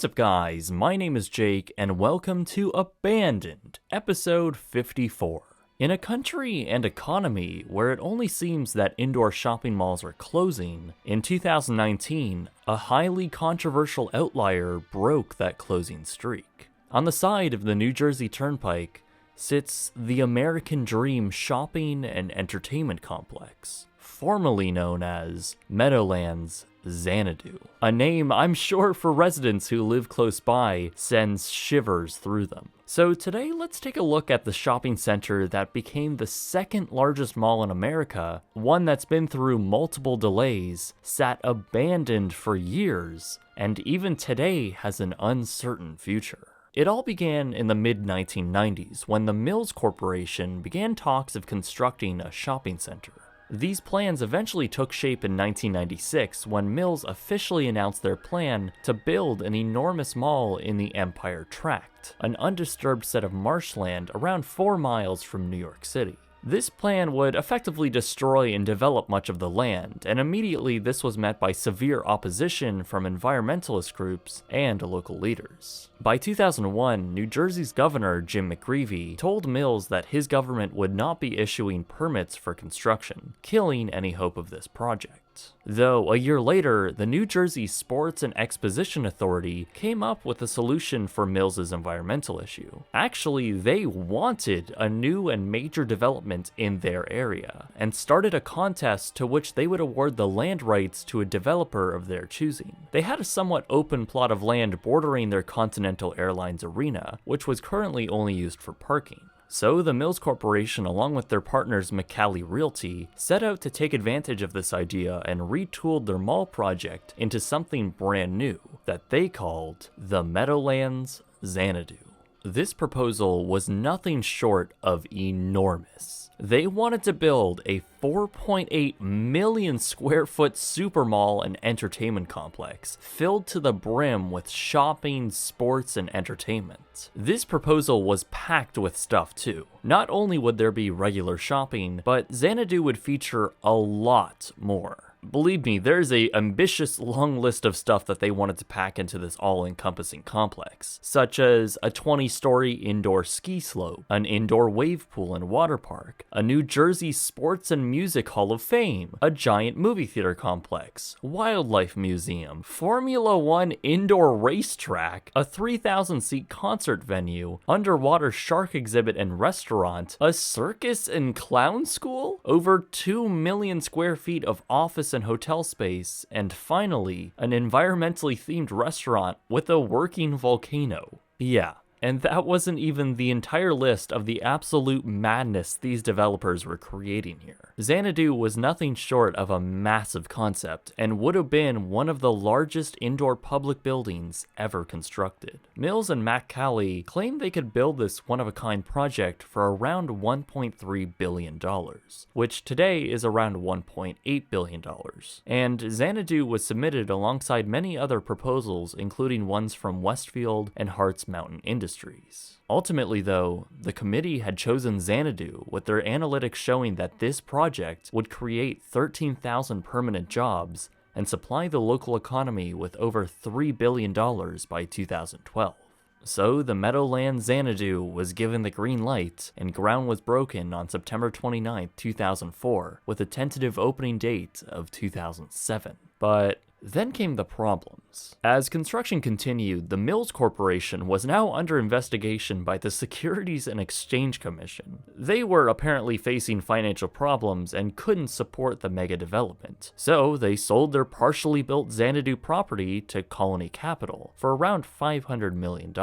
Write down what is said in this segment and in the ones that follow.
What's up guys, my name is Jake and welcome to Abandoned, episode 54. In a country and economy where it only seems that indoor shopping malls are closing, in 2019, a highly controversial outlier broke that closing streak. On the side of the New Jersey Turnpike sits the American Dream Shopping and Entertainment Complex, formerly known as Meadowlands Xanadu. A name I'm sure for residents who live close by sends shivers through them. So today let's take a look at the shopping center that became the second largest mall in America, one that's been through multiple delays, sat abandoned for years, and even today has an uncertain future. It all began in the mid-1990s when the Mills Corporation began talks of constructing a shopping center. These plans eventually took shape in 1996 when Mills officially announced their plan to build an enormous mall in the Empire Tract, an undisturbed set of marshland around 4 miles from New York City. This plan would effectively destroy and develop much of the land, and immediately this was met by severe opposition from environmentalist groups and local leaders. By 2001, New Jersey's governor, Jim McGreevey, told Mills that his government would not be issuing permits for construction, killing any hope of this project. Though a year later, the New Jersey Sports and Exposition Authority came up with a solution for Mills's environmental issue. Actually, they wanted a new and major development in their area, and started a contest to which they would award the land rights to a developer of their choosing. They had a somewhat open plot of land bordering their Continental Airlines arena, which was currently only used for parking. So the Mills Corporation, along with their partners McCallie Realty, set out to take advantage of this idea and retooled their mall project into something brand new that they called the Meadowlands Xanadu. This proposal was nothing short of enormous. They wanted to build a 4.8 million square foot super mall and entertainment complex filled to the brim with shopping, sports, and entertainment. This proposal was packed with stuff too. Not only would there be regular shopping, but Xanadu would feature a lot more. Believe me, there's an ambitious long list of stuff that they wanted to pack into this all-encompassing complex, such as a 20-story indoor ski slope, an indoor wave pool and water park, a New Jersey Sports and Music Hall of Fame, a giant movie theater complex, wildlife museum, Formula One indoor racetrack, a 3,000-seat concert venue, underwater shark exhibit and restaurant, a circus and clown school, over 2 million square feet of office and hotel space, and finally, an environmentally themed restaurant with a working volcano. Yeah. And that wasn't even the entire list of the absolute madness these developers were creating here. Xanadu was nothing short of a massive concept and would have been one of the largest indoor public buildings ever constructed. Mills and McCallie claimed they could build this one-of-a-kind project for around $1.3 billion, which today is around $1.8 billion. And Xanadu was submitted alongside many other proposals, including ones from Westfield and Hart's Mountain Industries. Ultimately, though, the committee had chosen Xanadu, with their analytics showing that this project would create 13,000 permanent jobs and supply the local economy with over $3 billion by 2012. So the Meadowlands Xanadu was given the green light, and ground was broken on September 29, 2004, with a tentative opening date of 2007. But then came the problems. As construction continued, the Mills Corporation was now under investigation by the Securities and Exchange Commission. They were apparently facing financial problems and couldn't support the mega development. So they sold their partially built Xanadu property to Colony Capital for around $500 million.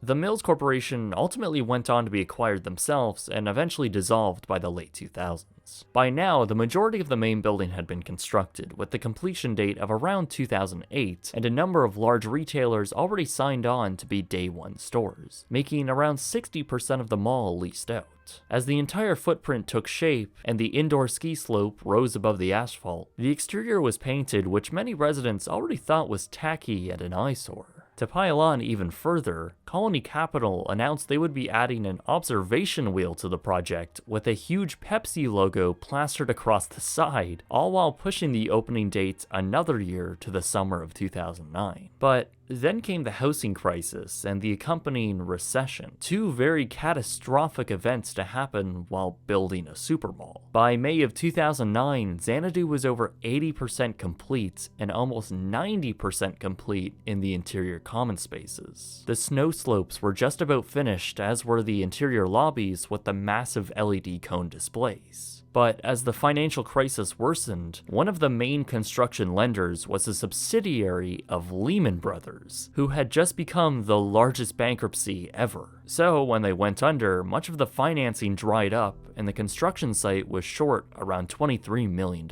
The Mills Corporation ultimately went on to be acquired themselves and eventually dissolved by the late 2000s. By now, the majority of the main building had been constructed, with the completion date of around 2008, and a number of large retailers already signed on to be day one stores, making around 60% of the mall leased out. As the entire footprint took shape and the indoor ski slope rose above the asphalt, the exterior was painted, which many residents already thought was tacky and an eyesore. To pile on even further, Colony Capital announced they would be adding an observation wheel to the project with a huge Pepsi logo plastered across the side, all while pushing the opening date another year to the summer of 2009. But Then came the housing crisis and the accompanying recession, two very catastrophic events to happen while building a supermall. By May of 2009, Xanadu was over 80% complete and almost 90% complete in the interior common spaces. The snow slopes were just about finished, as were the interior lobbies with the massive LED cone displays. But as the financial crisis worsened, one of the main construction lenders was a subsidiary of Lehman Brothers, who had just become the largest bankruptcy ever. So when they went under, much of the financing dried up and the construction site was short around $23 million.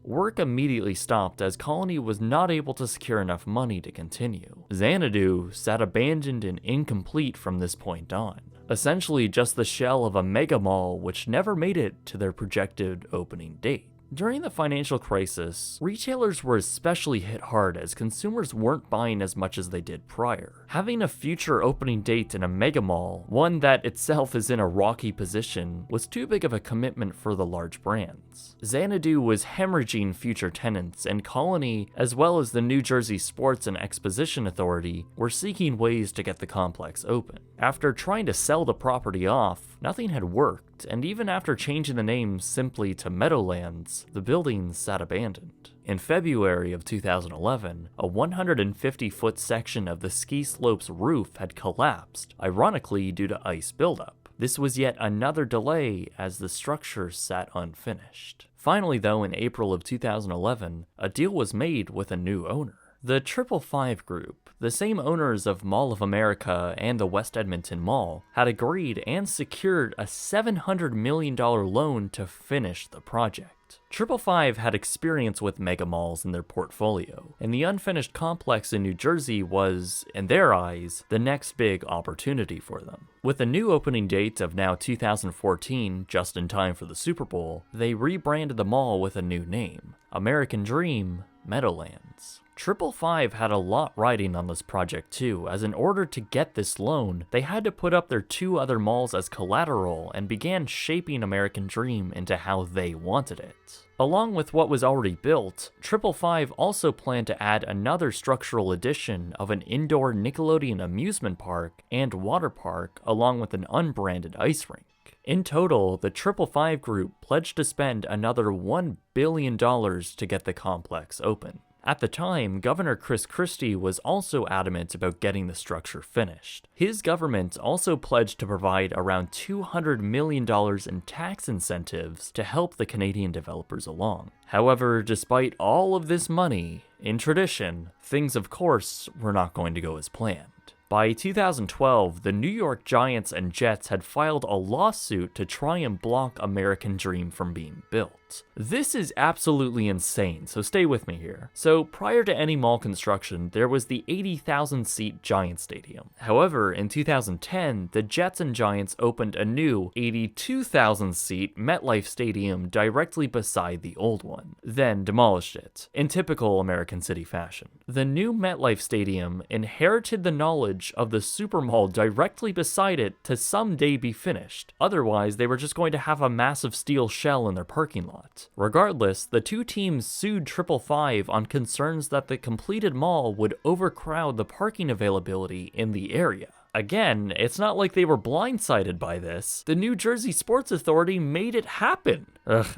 Work immediately stopped as Colony was not able to secure enough money to continue. Xanadu sat abandoned and incomplete from this point on. Essentially just the shell of a mega mall which never made it to their projected opening date. During the financial crisis, retailers were especially hit hard as consumers weren't buying as much as they did prior. Having a future opening date in a mega mall, one that itself is in a rocky position, was too big of a commitment for the large brands. Xanadu was hemorrhaging future tenants, and Colony, as well as the New Jersey Sports and Exposition Authority, were seeking ways to get the complex open. After trying to sell the property off, nothing had worked, and even after changing the name simply to Meadowlands, the building sat abandoned. In February of 2011, a 150-foot section of the ski slope's roof had collapsed, ironically due to ice buildup. This was yet another delay as the structure sat unfinished. Finally though, in April of 2011, a deal was made with a new owner. The 555 Group, the same owners of Mall of America and the West Edmonton Mall, had agreed and secured a $700 million loan to finish the project. 555 had experience with mega malls in their portfolio, and the unfinished complex in New Jersey was, in their eyes, the next big opportunity for them. With a new opening date of now 2014, just in time for the Super Bowl, they rebranded the mall with a new name, American Dream Meadowlands. 555 had a lot riding on this project too, as in order to get this loan, they had to put up their two other malls as collateral and began shaping American Dream into how they wanted it. Along with what was already built, 555 also planned to add another structural addition of an indoor Nickelodeon amusement park and water park, along with an unbranded ice rink. In total, the 555 Group pledged to spend another $1 billion to get the complex open. At the time, Governor Chris Christie was also adamant about getting the structure finished. His government also pledged to provide around $200 million in tax incentives to help the Canadian developers along. However, despite all of this money, in tradition, things of course were not going to go as planned. By 2012, the New York Giants and Jets had filed a lawsuit to try and block American Dream from being built. This is absolutely insane, so stay with me here. So prior to any mall construction, there was the 80,000-seat Giant Stadium. However, in 2010, the Jets and Giants opened a new 82,000-seat MetLife Stadium directly beside the old one, then demolished it, in typical American City fashion. The new MetLife Stadium inherited the knowledge of the Super Mall directly beside it to someday be finished. Otherwise, they were just going to have a massive steel shell in their parking lot. Regardless, the two teams sued 555 on concerns that the completed mall would overcrowd the parking availability in the area. Again, it's not like they were blindsided by this. The New Jersey Sports Authority made it happen.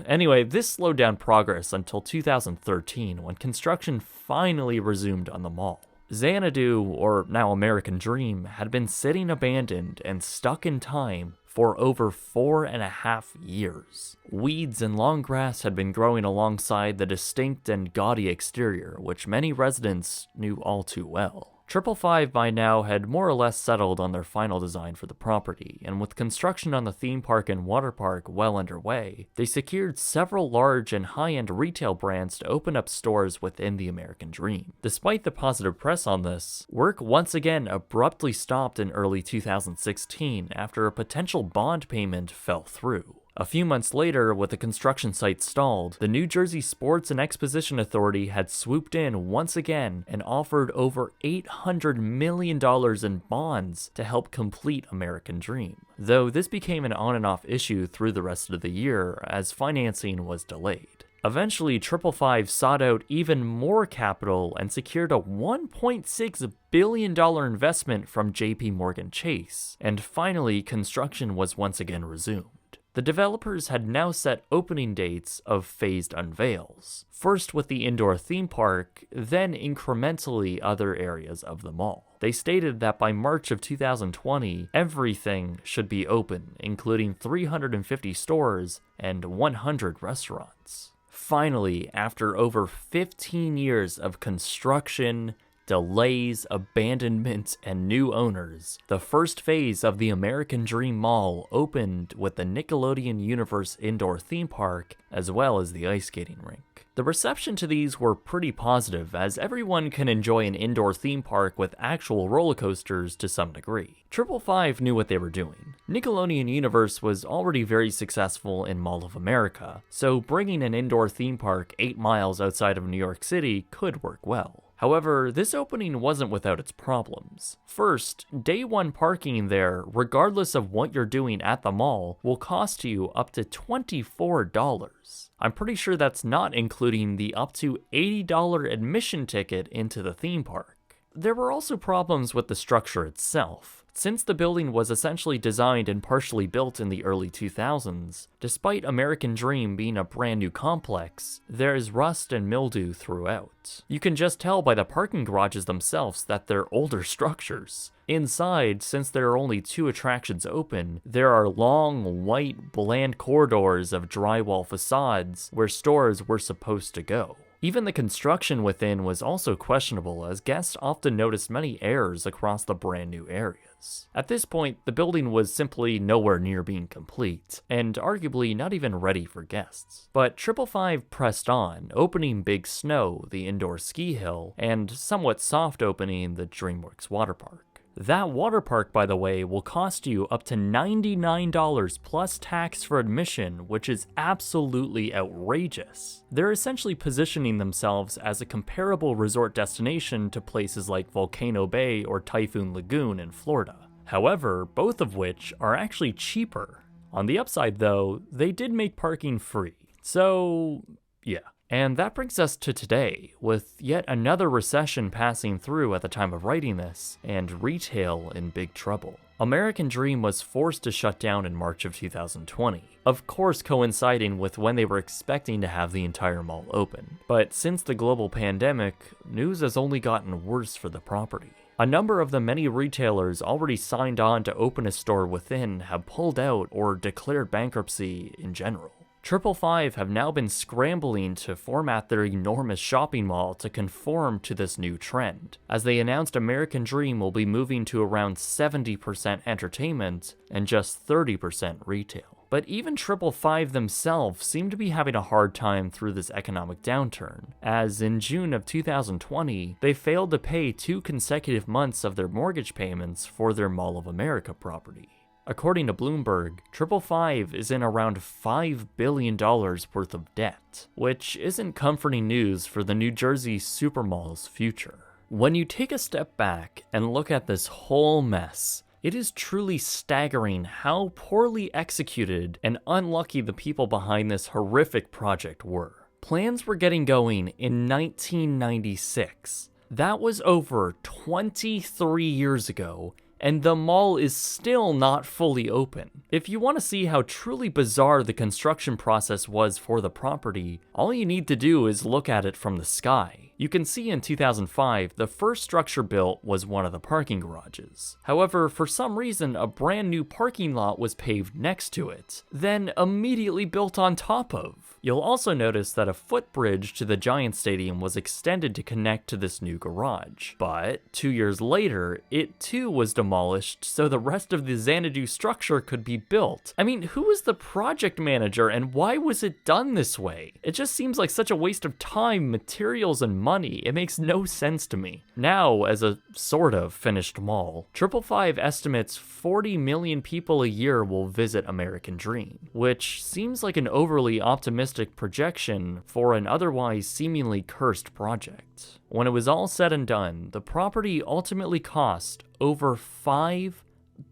Anyway, this slowed down progress until 2013 when construction finally resumed on the mall. Xanadu, or now American Dream, had been sitting abandoned and stuck in time for over 4.5 years. Weeds and long grass had been growing alongside the distinct and gaudy exterior, which many residents knew all too well. 555 by now had more or less settled on their final design for the property, and with construction on the theme park and water park well underway, they secured several large and high-end retail brands to open up stores within the American Dream. Despite the positive press on this, work once again abruptly stopped in early 2016 after a potential bond payment fell through. A few months later, with the construction site stalled, the New Jersey Sports and Exposition Authority had swooped in once again and offered over $800 million in bonds to help complete American Dream. Though this became an on and off issue through the rest of the year as financing was delayed. Eventually, 555 sought out even more capital and secured a $1.6 billion investment from JP Morgan Chase, and finally, construction was once again resumed. The developers had now set opening dates of phased unveils, first with the indoor theme park, then incrementally other areas of the mall. They stated that by March of 2020, everything should be open, including 350 stores and 100 restaurants. Finally, after over 15 years of construction, delays, abandonment, and new owners, the first phase of the American Dream Mall opened with the Nickelodeon Universe indoor theme park, as well as the ice skating rink. The reception to these were pretty positive, as everyone can enjoy an indoor theme park with actual roller coasters to some degree. 555 knew what they were doing. Nickelodeon Universe was already very successful in Mall of America, so bringing an indoor theme park 8 miles outside of New York City could work well. However, this opening wasn't without its problems. First, day one parking there, regardless of what you're doing at the mall, will cost you up to $24. I'm pretty sure that's not including the up to $80 admission ticket into the theme park. There were also problems with the structure itself. Since the building was essentially designed and partially built in the early 2000s, despite American Dream being a brand new complex, there is rust and mildew throughout. You can just tell by the parking garages themselves that they're older structures. Inside, since there are only 2 attractions open, there are long, white, bland corridors of drywall facades where stores were supposed to go. Even the construction within was also questionable, as guests often noticed many errors across the brand new areas. At this point, the building was simply nowhere near being complete, and arguably not even ready for guests. But 555 pressed on, opening Big Snow, the indoor ski hill, and somewhat soft opening the DreamWorks water park. That water park, by the way, will cost you up to $99 plus tax for admission, which is absolutely outrageous. They're essentially positioning themselves as a comparable resort destination to places like Volcano Bay or Typhoon Lagoon in Florida. However, both of which are actually cheaper. On the upside though, they did make parking free. So, yeah. And that brings us to today, with yet another recession passing through at the time of writing this, and retail in big trouble. American Dream was forced to shut down in March of 2020, of course coinciding with when they were expecting to have the entire mall open. But since the global pandemic, news has only gotten worse for the property. A number of the many retailers already signed on to open a store within have pulled out or declared bankruptcy in general. 555 have now been scrambling to format their enormous shopping mall to conform to this new trend, as they announced American Dream will be moving to around 70% entertainment and just 30% retail. But even 555 themselves seem to be having a hard time through this economic downturn, as in June of 2020, they failed to pay 2 consecutive months of their mortgage payments for their Mall of America property. According to Bloomberg, 555 is in around $5 billion worth of debt, which isn't comforting news for the New Jersey Supermall's future. When you take a step back and look at this whole mess, it is truly staggering how poorly executed and unlucky the people behind this horrific project were. Plans were getting going in 1996. That was over 23 years ago, and the mall is still not fully open. If you want to see how truly bizarre the construction process was for the property, all you need to do is look at it from the sky. You can see in 2005, the first structure built was one of the parking garages. However, for some reason, a brand new parking lot was paved next to it, then immediately built on top of. You'll also notice that a footbridge to the Giants Stadium was extended to connect to this new garage. But 2 years later, it too was demolished so the rest of the Xanadu structure could be built. I mean, who was the project manager and why was it done this way? It just seems like such a waste of time, materials, and money. It makes no sense to me. Now, as a sort of finished mall, 555 estimates 40 million people a year will visit American Dream, which seems like an overly optimistic projection for an otherwise seemingly cursed project. When it was all said and done, the property ultimately cost over $5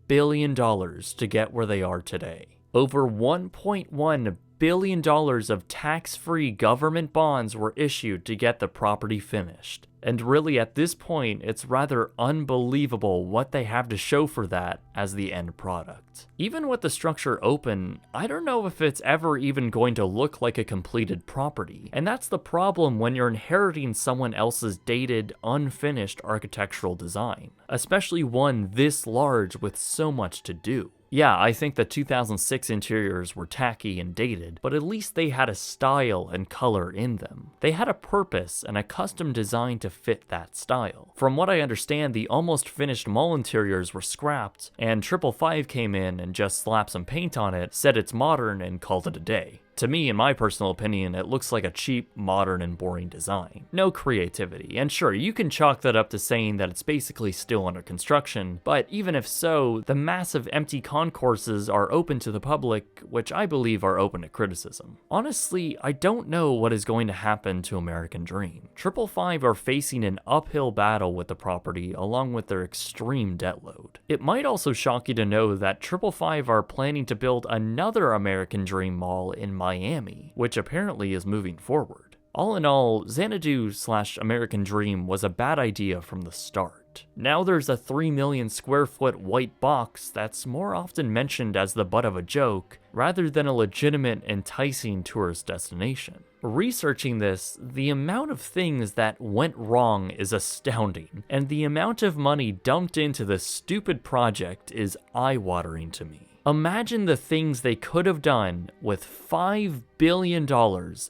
billion to get where they are today. Over $1.1 billion of tax-free government bonds were issued to get the property finished. And really, at this point, it's rather unbelievable what they have to show for that as the end product. Even with the structure open, I don't know if it's ever even going to look like a completed property. And that's the problem when you're inheriting someone else's dated, unfinished architectural design, especially one this large with so much to do. Yeah, I think the 2006 interiors were tacky and dated, but at least they had a style and color in them. They had a purpose and a custom design to fit that style. From what I understand, the almost finished mall interiors were scrapped, and 555 came in and just slapped some paint on it, said it's modern, and called it a day. To me, in my personal opinion, it looks like a cheap, modern, and boring design. No creativity, and sure, you can chalk that up to saying that it's basically still under construction, but even if so, the massive empty concourses are open to the public, which I believe are open to criticism. Honestly, I don't know what is going to happen to American Dream. 555 are facing an uphill battle with the property along with their extreme debt load. It might also shock you to know that 555 are planning to build another American Dream mall in Miami, which apparently is moving forward. All in all, Xanadu/American Dream was a bad idea from the start. Now there's a 3 million square foot white box that's more often mentioned as the butt of a joke, rather than a legitimate, enticing tourist destination. Researching this, the amount of things that went wrong is astounding, and the amount of money dumped into this stupid project is eye-watering to me. Imagine the things they could have done with $5 billion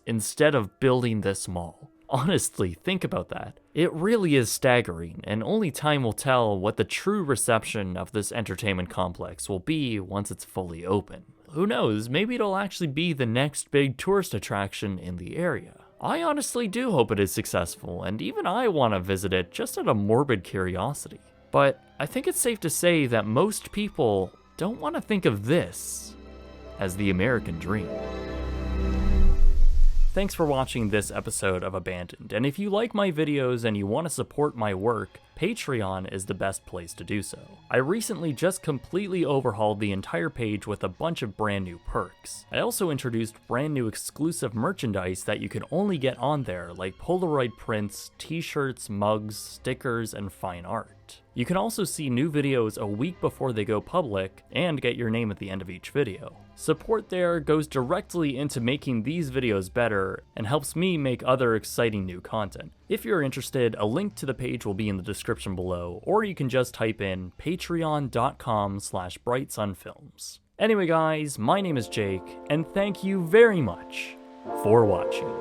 instead of building this mall. Honestly, think about that. It really is staggering, and only time will tell what the true reception of this entertainment complex will be once it's fully open. Who knows, maybe it'll actually be the next big tourist attraction in the area. I honestly do hope it is successful, and even I want to visit it just out of morbid curiosity. But I think it's safe to say that most people don't want to think of this as the American Dream. Thanks for watching this episode of Abandoned, and if you like my videos and you want to support my work, Patreon is the best place to do so. I recently just completely overhauled the entire page with a bunch of brand new perks. I also introduced brand new exclusive merchandise that you can only get on there, like Polaroid prints, t-shirts, mugs, stickers, and fine art. You can also see new videos a week before they go public, and get your name at the end of each video. Support there goes directly into making these videos better, and helps me make other exciting new content. If you're interested, a link to the page will be in the description below, or you can just type in patreon.com/BrightSunFilms. Anyway guys, my name is Jake, and thank you very much for watching.